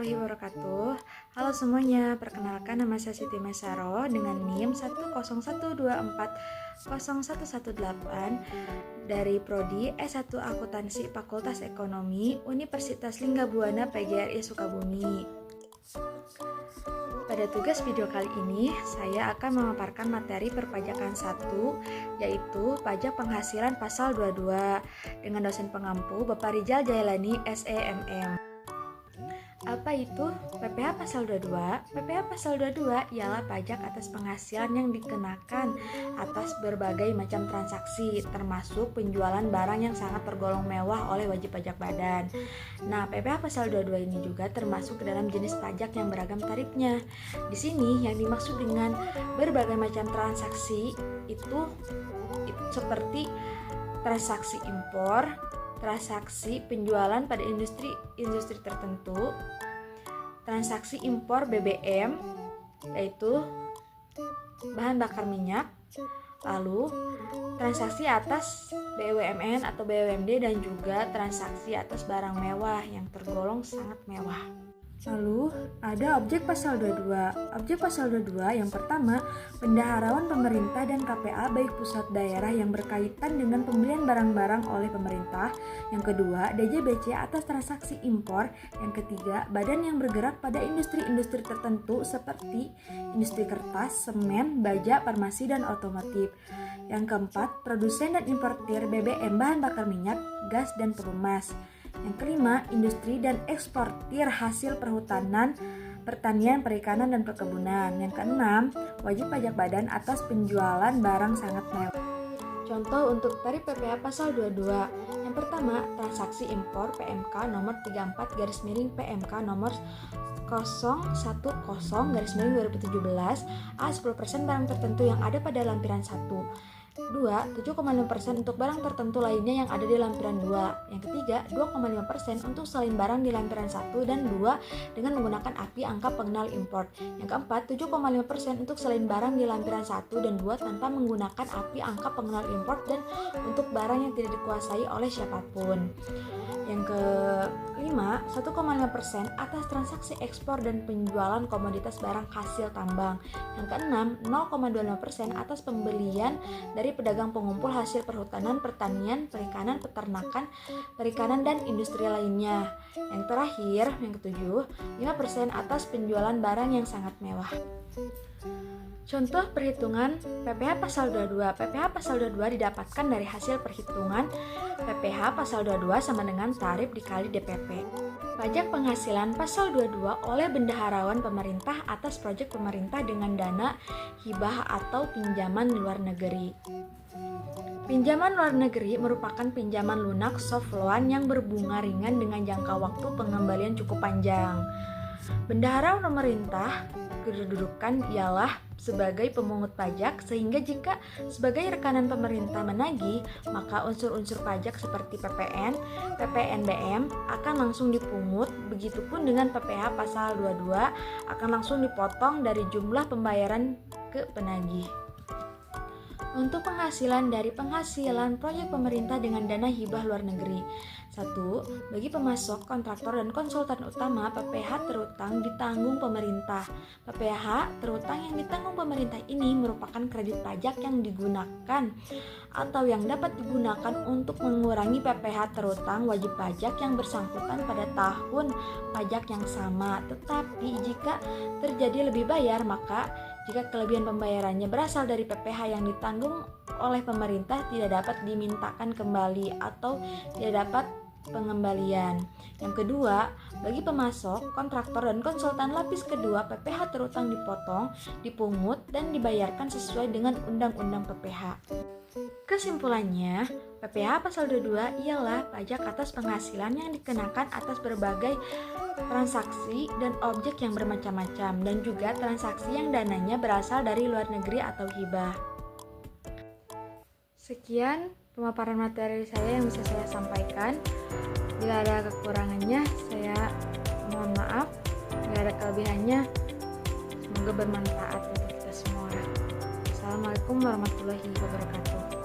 warahmatullahi wabarakatuh. Halo semuanya, perkenalkan nama saya Siti Mesaro dengan NIM 101240118 dari Prodi S1 Akuntansi Fakultas Ekonomi Universitas Linggabuana PGRI Sukabumi. Pada tugas video kali ini, saya akan memaparkan materi perpajakan 1, yaitu pajak penghasilan pasal 22 dengan dosen pengampu Bapak Rizal Jailani SEMM. Apa itu PPh pasal 22? PPh pasal 22 ialah pajak atas penghasilan yang dikenakan atas berbagai macam transaksi, termasuk penjualan barang yang sangat tergolong mewah oleh wajib pajak badan. Nah, PPh pasal 22 ini juga termasuk ke dalam jenis pajak yang beragam tarifnya. Di sini yang dimaksud dengan berbagai macam transaksi itu seperti transaksi impor, transaksi penjualan pada industri tertentu, transaksi impor BBM yaitu bahan bakar minyak, lalu transaksi atas BUMN atau BUMD dan juga transaksi atas barang mewah yang tergolong sangat mewah. Lalu ada objek pasal 22. Objek pasal 22 yang pertama, bendaharawan pemerintah dan KPA baik pusat daerah yang berkaitan dengan pembelian barang-barang oleh pemerintah. Yang kedua, DJBC atas transaksi impor. Yang ketiga, badan yang bergerak pada industri-industri tertentu seperti industri kertas, semen, baja, farmasi, dan otomotif. Yang keempat, produsen dan importir BBM bahan bakar minyak, gas, dan pelumas. Yang kelima, industri dan eksportir hasil perhutanan, pertanian, perikanan, dan perkebunan. Yang keenam, wajib pajak badan atas penjualan barang sangat mewah. Contoh untuk tarif PPh pasal 22. Yang pertama, transaksi impor PMK nomor 34/PMK nomor 010/2017 A 10% barang tertentu yang ada pada lampiran 1. 2. 7,5% untuk barang tertentu lainnya yang ada di lampiran 2. Yang ketiga, 2,5% untuk selain barang di lampiran 1 dan 2 dengan menggunakan API angka pengenal import. Yang keempat, 7,5% untuk selain barang di lampiran 1 dan 2 tanpa menggunakan API angka pengenal import dan untuk barang yang tidak dikuasai oleh siapapun. Yang kelima, 1,5% atas transaksi ekspor dan penjualan komoditas barang hasil tambang. Yang keenam, 0,25% atas pembelian dari pedagang pengumpul hasil perhutanan, pertanian, perikanan, peternakan, perikanan, dan industri lainnya. Yang terakhir, yang ketujuh, 5% atas penjualan barang yang sangat mewah. Contoh perhitungan PPh pasal 22. PPh pasal 22 didapatkan dari hasil perhitungan PPh pasal 22 sama dengan tarif dikali DPP. Pajak penghasilan pasal 22 oleh bendaharawan pemerintah atas proyek pemerintah dengan dana hibah atau pinjaman luar negeri. Pinjaman luar negeri merupakan pinjaman lunak soft loan yang berbunga ringan dengan jangka waktu pengembalian cukup panjang. Bendaharawan pemerintah kedudukan ialah sebagai pemungut pajak, sehingga jika sebagai rekanan pemerintah menagih, maka unsur-unsur pajak seperti PPN, PPNBM akan langsung dipungut. Begitupun dengan PPh pasal 22 akan langsung dipotong dari jumlah pembayaran ke penagih. Untuk penghasilan dari penghasilan proyek pemerintah dengan dana hibah luar negeri. 1. Bagi pemasok, kontraktor, dan konsultan utama, PPh terutang ditanggung pemerintah. PPh terutang yang ditanggung pemerintah ini merupakan kredit pajak yang digunakan atau yang dapat digunakan untuk mengurangi PPh terutang wajib pajak yang bersangkutan pada tahun pajak yang sama. Tetapi jika terjadi lebih bayar, maka jika kelebihan pembayarannya berasal dari PPh yang ditanggung oleh pemerintah tidak dapat dimintakan kembali atau tidak dapat pengembalian. Yang kedua, bagi pemasok, kontraktor, dan konsultan lapis kedua, PPh terutang dipotong, dipungut, dan dibayarkan sesuai dengan Undang-Undang PPh. Kesimpulannya, PPh pasal 22 ialah pajak atas penghasilan yang dikenakan atas berbagai transaksi dan objek yang bermacam-macam dan juga transaksi yang dananya berasal dari luar negeri atau hibah. Sekian pemaparan materi saya yang bisa saya sampaikan. Bila ada kekurangannya, saya mohon maaf. Bila ada kelebihannya, semoga bermanfaat untuk kita semua. Assalamualaikum warahmatullahi wabarakatuh.